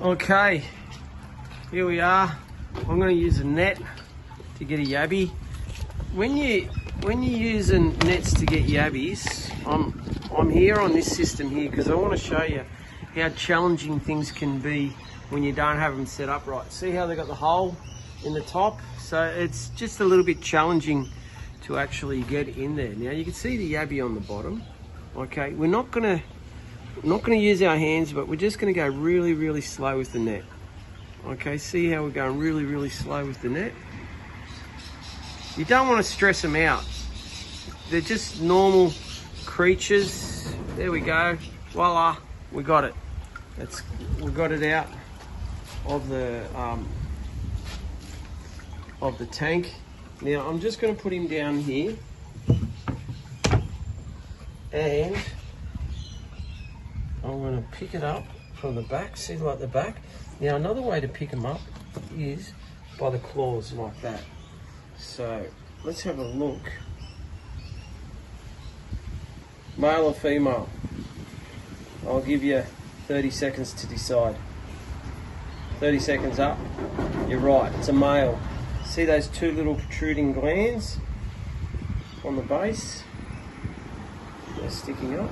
Okay, here we are. I'm going to use a net to get a yabby. When you're using nets to get yabbies, I'm here on this system here because I want to show you how challenging things can be when you don't have them set up right. See how they got the hole in the top? So it's just a little bit challenging to actually get in there. Now you can see the yabby on the bottom. Okay, we're not gonna use our hands, but we're just gonna go really, really slow with the net. Okay, see how we're going really, really slow with the net? You don't want to stress them out. They're just normal creatures. There we go. Voila, we got it. We got it out of the tank. Now I'm just going to put him down here, and I'm going to pick it up from the back. See, like the back. Now another way to pick them up is by the claws like that. So let's have a look. Male or female? I'll give you 30 seconds to decide. 30 seconds up. You're right, it's a male. See those two little protruding glands on the base? They're sticking up.